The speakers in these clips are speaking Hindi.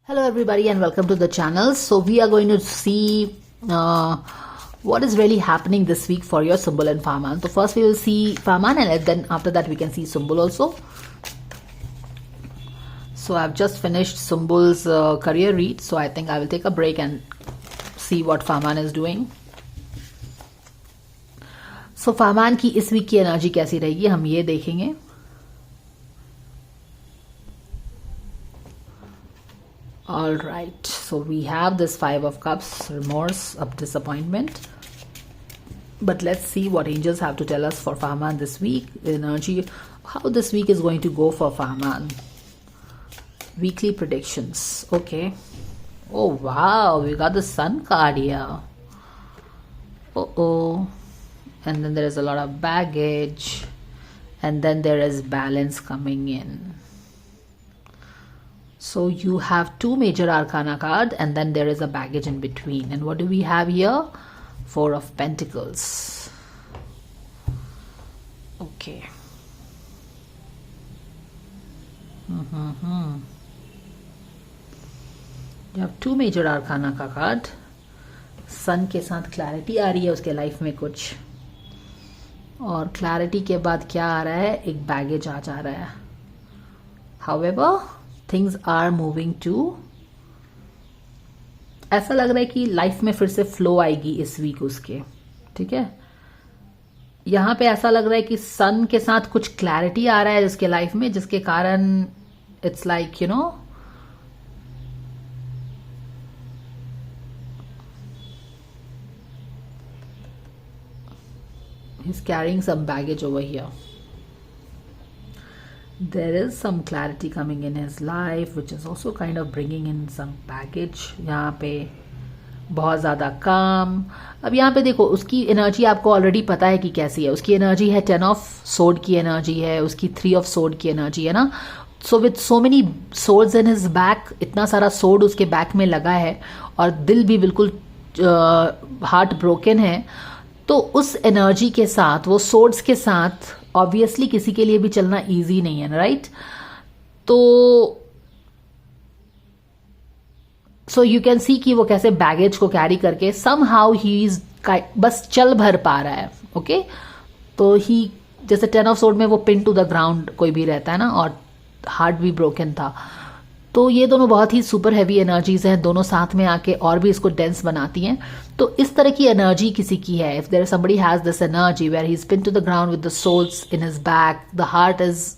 Hello everybody and welcome to the channel. So we are going to see what is really happening this week for your Sumbul and Farman. So first we will see Farman and then after that we can see Sumbul also. So I've just finished Sumbul's career read, so I think I will take a break and see what Farman is doing. So Farman की इस वीक की एनर्जी कैसी रहेगी हम ये देखेंगे. All right, so we have this Five of Cups, remorse, of disappointment. But let's see what angels have to tell us for Farman this week. The energy, how this week is going to go for Farman. Weekly predictions. Okay. Oh wow, we got the Sun card here. Uh-oh. And then there is a lot of baggage. And then there is balance coming in. So you have two major arcana card and then there is a baggage in between. And what do we have here? Four of Pentacles. Okay. You have two major arcana का card. Sun के साथ clarity आ रही है उसके life में कुछ. और clarity के बाद क्या आ रहा है? एक baggage आ जा रहा है. However, things are moving to, ऐसा लग रहा है कि लाइफ में फिर से फ्लो आएगी इस वीक उसके. ठीक है, यहाँ पे ऐसा लग रहा है कि सन के साथ कुछ क्लैरिटी आ रहा है उसके लाइफ में, जिसके कारण it's like you know he's carrying some baggage over here. There is some clarity coming in his life which is also kind of bringing in some baggage. यहाँ पे बहुत ज़्यादा काम. अब यहाँ पे देखो उसकी एनर्जी आपको ऑलरेडी पता है कि कैसी है. उसकी एनर्जी है 10 ऑफ सोर्ड की एनर्जी है, उसकी 3 ऑफ सोर्ड की एनर्जी है ना. So with so many swords in his back, इतना सारा सोर्ड उसके बैक में लगा है और दिल भी बिल्कुल हार्ट ब्रोकन है. तो उस एनर्जी के साथ, वो सोर्ड्स के साथ ऑब्वियसली किसी के लिए भी चलना इजी नहीं है, राइट. तो सो यू कैन सी कि वो कैसे बैगेज को कैरी करके सम हाउ ही इज बस चल भर पा रहा है. ओके तो ही जैसे 10 ऑफ सोर्ड में वो पिन टू द ग्राउंड कोई भी रहता है ना, और हार्ट भी ब्रोकन था. तो ये दोनों बहुत ही सुपर हैवी एनर्जीज हैं, दोनों साथ में आके और भी इसको डेंस बनाती हैं. तो इस तरह की एनर्जी किसी की है. If there somebody has this energy where he is pin to the ground with the souls in his back, the heart is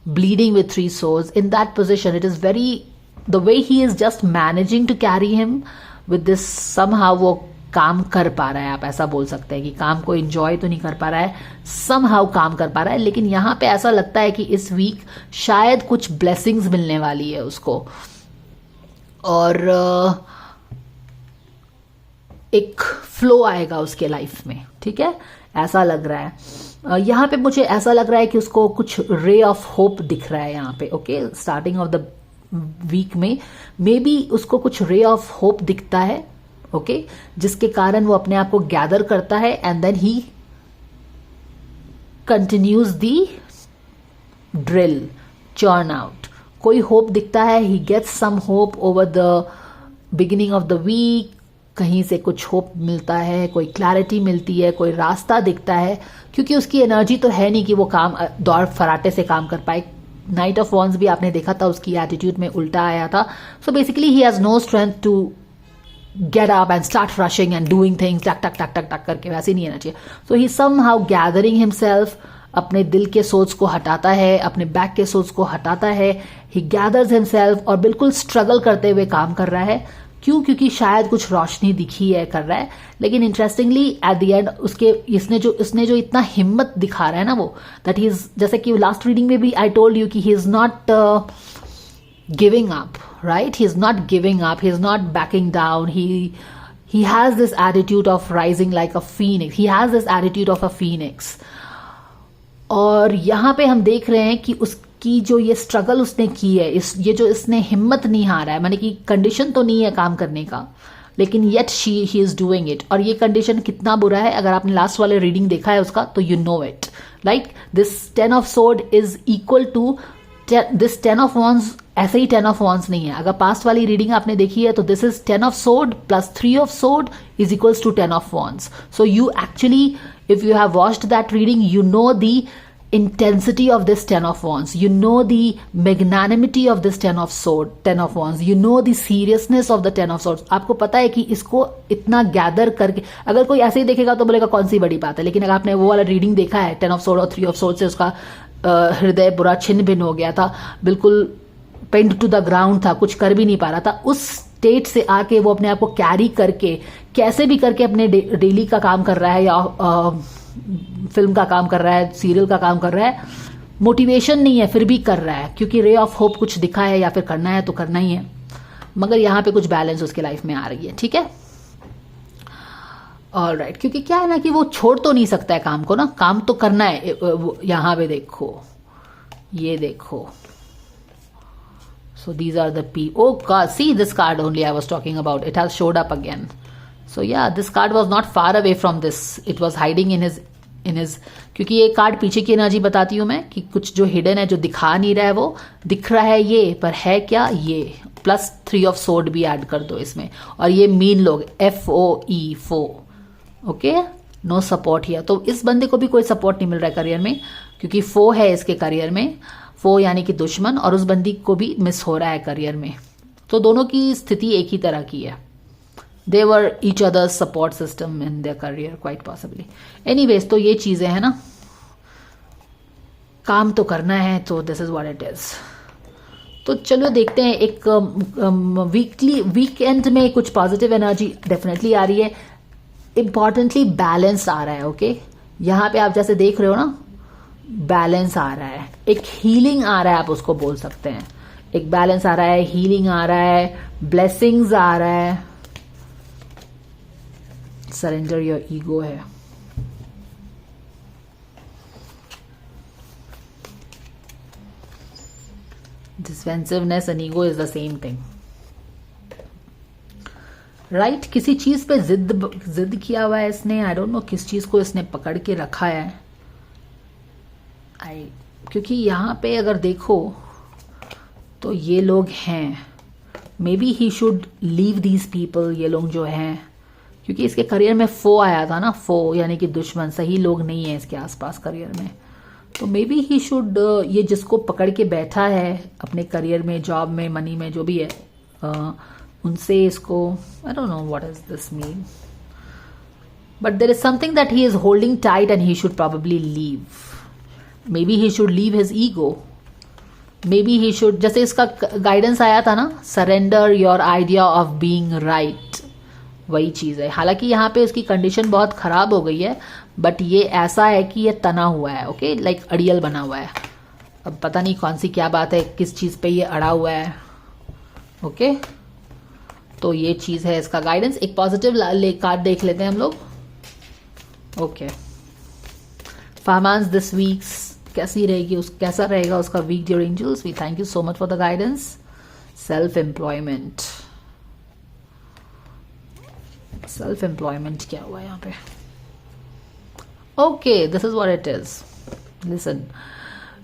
bleeding with 3 swords, in that position it is very, the way he is just managing to carry him with this, somehow वो काम कर पा रहा है. आप ऐसा बोल सकते हैं कि काम को एंजॉय तो नहीं कर पा रहा है, somehow काम कर पा रहा है. लेकिन यहाँ पे ऐसा लगता है कि इस वीक शायद कुछ ब्लेसिंग्स मिलने वाली है उसको, और एक फ्लो आएगा उसके लाइफ में. ठीक है, ऐसा लग रहा है. यहाँ पे मुझे ऐसा लग रहा है कि उसको कुछ रे ऑफ होप दिख रहा है यहाँ पे. Okay, starting of the week में मे बी उसको कुछ रे ऑफ होप दिखता है. ओके, जिसके कारण वो अपने आप को गैदर करता है and then he continues the drill, churn out. कोई होप दिखता है, he gets some hope over the beginning of the week. कहीं से कुछ होप मिलता है, कोई क्लैरिटी मिलती है, कोई रास्ता दिखता है, क्योंकि उसकी एनर्जी तो है नहीं कि वो काम दौड़ फराटे से काम कर पाए. नाइट ऑफ वॉन्स भी आपने देखा था, उसकी एटीट्यूड में उल्टा आया था. So basically he has no strength to get up and start rushing and doing things टक टक टक टक टक करके, वैसे नहीं आना चाहिए. सो ही सम हाउ गैदरिंग हिमसेल्फ, अपने दिल के सोच को हटाता है, अपने बैक के सोच को हटाता है. ही गैदर्स हिमसेल्फ और बिल्कुल स्ट्रगल करते हुए काम कर रहा है. क्यों? क्योंकि शायद कुछ रोशनी दिखी है, कर रहा है. लेकिन इंटरेस्टिंगली एट द एंड उसके इसने जो इतना हिम्मत दिखा रहा है ना, वो दैट ही इज, जैसे कि लास्ट रीडिंग में भी आई टोल्ड यू कि he is not giving up, right. He is not giving up, he is not banking down. He has this attitude of rising like a Phoenix. He has this attitude of a Phoenix. और यहाँ पे हम देख रहे हैं कि उसकी जो ये स्ट्रगल उसने की है, ये जो इसने हिम्मत नहीं हारा है, माने कि कंडीशन तो नहीं है काम करने का, लेकिन yet he is doing it. और ये कंडीशन कितना बुरा है, अगर आपने लास्ट वाले रीडिंग देखा है उसका, तो you know it. Like this 10 of sword is equal to this 10 of wands ऐसे ही 10 ऑफ वॉन्ड्स नहीं है। अगर पास्ट वाली रीडिंग आपने देखी है तो this is 10 of sword plus 3 of sword is equals to 10 of wands. So you actually, if you have watched that reading, you know the intensity of this 10 of wands, you know the magnanimity of this 10 of wands, you know the seriousness of the 10 of swords। आपको पता है कि इसको इतना गैदर करके, अगर कोई ऐसे ही देखेगा तो बोलेगा कौन सी बड़ी बात है, लेकिन अगर आपने वो वाला रीडिंग देखा है 10 of sword और 3 of sword से उसका हृदय बुरा छिन्न भिन्न हो गया था, बिल्कुल पेंड टू द ग्राउंड था, कुछ कर भी नहीं पा रहा था, उस स्टेट से आके वो अपने आप को कैरी करके कैसे भी करके अपने डेली का काम कर रहा है या फिल्म का काम कर रहा है, सीरियल का काम कर रहा है। मोटिवेशन नहीं है फिर भी कर रहा है, क्योंकि रे ऑफ होप कुछ दिखा है या फिर करना है तो करना ही है, मगर यहां पे कुछ बैलेंस उसके लाइफ में आ रही है। ठीक है, ऑलराइट, क्योंकि क्या है ना कि वो छोड़ तो नहीं सकता है काम को ना, काम तो करना है। यहां पे देखो, ये देखो, so these are the oh god, see this card only I was talking about, it has showed up again। so yeah, this card was not far away from this, it was hiding in his क्योंकि ये कार्ड पीछे की एनर्जी बताती हूं मैं कि कुछ जो हिडन है, जो दिखा नहीं रहा है वो दिख रहा है, ये पर है क्या, ये प्लस 3 ऑफ सोर्ड भी ऐड कर दो इसमें। और ये मीन लोग, FOE, foe, okay, no support here. तो इस बंदे को भी कोई सपोर्ट नहीं मिल रहा है करियर में, क्योंकि फो है इसके करियर में, फो यानी कि दुश्मन, और उस बंदी को भी मिस हो रहा है करियर में। तो दोनों की स्थिति एक ही तरह की है। They were each other's support system in their career quite possibly. Anyways, तो ये चीजें हैं ना, काम तो करना है, तो this is what it is. तो चलो देखते हैं, एक वीकेंड में कुछ पॉजिटिव एनर्जी डेफिनेटली आ रही है। इंपॉर्टेंटली बैलेंस आ रहा है। ओके, यहां पे आप जैसे देख रहे हो ना, बैलेंस आ रहा है, एक हीलिंग आ रहा है, आप उसको बोल सकते हैं। एक बैलेंस आ रहा है, हीलिंग आ रहा है, ब्लेसिंग्स आ रहा है, सरेंडर योर ईगो है। Defensiveness and ego is the same thing, right. किसी चीज पे जिद किया हुआ है इसने, आई डोंट नो किस चीज को इसने पकड़ के रखा है। क्योंकि यहां पे अगर देखो तो ये लोग हैं, may be he should leave these people, ये लोग जो हैं, क्योंकि इसके करियर में फो आया था ना, फो यानी कि दुश्मन, सही लोग नहीं है इसके आसपास करियर में। तो मे बी ही शुड, ये जिसको पकड़ के बैठा है अपने करियर में, जॉब में, मनी में, जो भी है, उनसे इसको, I don't know what is this mean, but there is something that he is holding tight and he should probably leave. Maybe he should leave his ego. Maybe he should, जैसे इसका गाइडेंस आया था ना, surrender your idea of being right, वही चीज है। हालांकि यहाँ पे इसकी कंडीशन बहुत खराब हो गई है, बट ये ऐसा है कि ये तना हुआ है, ओके, लाइक अड़ियल बना हुआ है। अब पता नहीं कौन सी क्या बात है, किस चीज पे ये अड़ा हुआ है, ओके। तो ये चीज है इसका गाइडेंस। एक पॉजिटिव कार्ड देख लेते हैं हम लोग, ओके। फार्मांस दिस वीक्स कैसी रहेगी, कैसा रहेगा उसका week dear angels. We thank you so much for the guidance. Self employment, self employment क्या हुआ यहाँ पे, okay, this is what it is. Listen,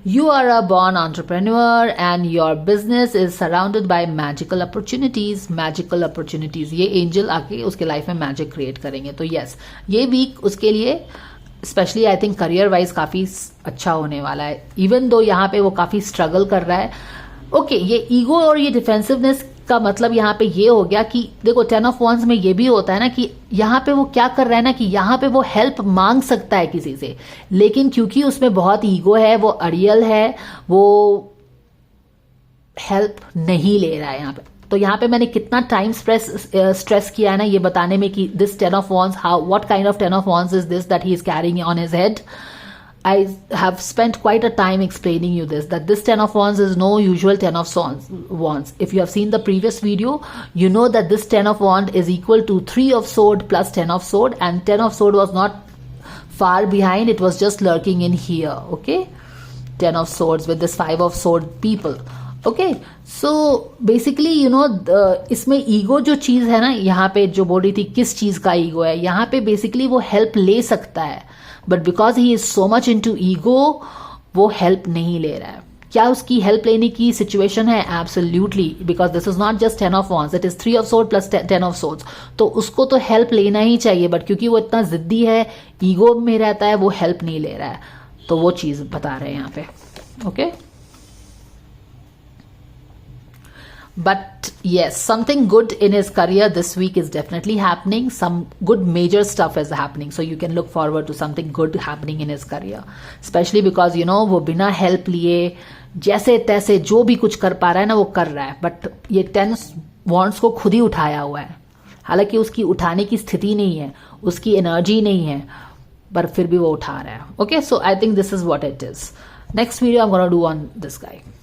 you are a born entrepreneur and your business is surrounded by magical opportunities। magical opportunities, ये एंजल आके उसके लाइफ में मैजिक क्रिएट करेंगे। तो यस, ये वीक उसके लिए specially I think career wise काफी अच्छा होने वाला है, इवन दो यहाँ पे वो काफी स्ट्रगल कर रहा है। ओके, ये ईगो और ये डिफेंसिवनेस का मतलब यहाँ पे ये हो गया कि देखो 10 ऑफ वॉन्ड्स में ये भी होता है ना कि यहाँ पे वो क्या कर रहा है ना कि यहाँ पे वो हेल्प मांग सकता है किसी से, लेकिन क्योंकि उसमें बहुत ईगो है, वो अड़ियल है, वो हेल्प नहीं ले रहा है यहाँ पे। तो यहाँ पे मैंने कितना टाइम स्ट्रेस किया है ना ये बताने में कि this 10 of wands, how, what kind of 10 of wands is this that he is carrying on his head. I have spent quite a time explaining you this, that this 10 of wands is no usual 10 of wands. If you have seen the previous video, you know that this 10 of wand is equal to 3 of sword plus 10 of sword, and 10 of sword was not far behind, it was just lurking in here, okay? 10 of swords with this 5 of sword people. Okay, so basically you know इसमें ईगो जो चीज है ना, यहाँ पे जो बोल रही थी किस चीज का ईगो है, यहाँ पे बेसिकली वो हेल्प ले सकता है, but because he is so much into ego वो हेल्प नहीं ले रहा है। क्या उसकी हेल्प लेने की सिचुएशन है? Absolutely, because this is not just 10 of wands, it is 3 of sword plus 10 of swords. तो उसको तो हेल्प लेना ही चाहिए, बट क्योंकि वो इतना जिद्दी है, ईगो में रहता है, वो हेल्प नहीं ले रहा है. तो वो चीज बता रहे हैं यहाँ पे. Okay, but yes, something good in his career this week is definitely happening. Some good major stuff is happening, so you can look forward to something good happening in his career, especially because you know वो बिना हेल्प लिए जैसे तैसे जो भी कुछ कर पा रहा है ना, वो कर रहा है. बट ये 10 wands को खुद ही उठाया हुआ है, हालांकि उसकी उठाने की स्थिति नहीं है, उसकी एनर्जी नहीं है, पर फिर भी वो उठा रहा है. Okay, so I think this is what it is. Next video I am gonna do on this guy.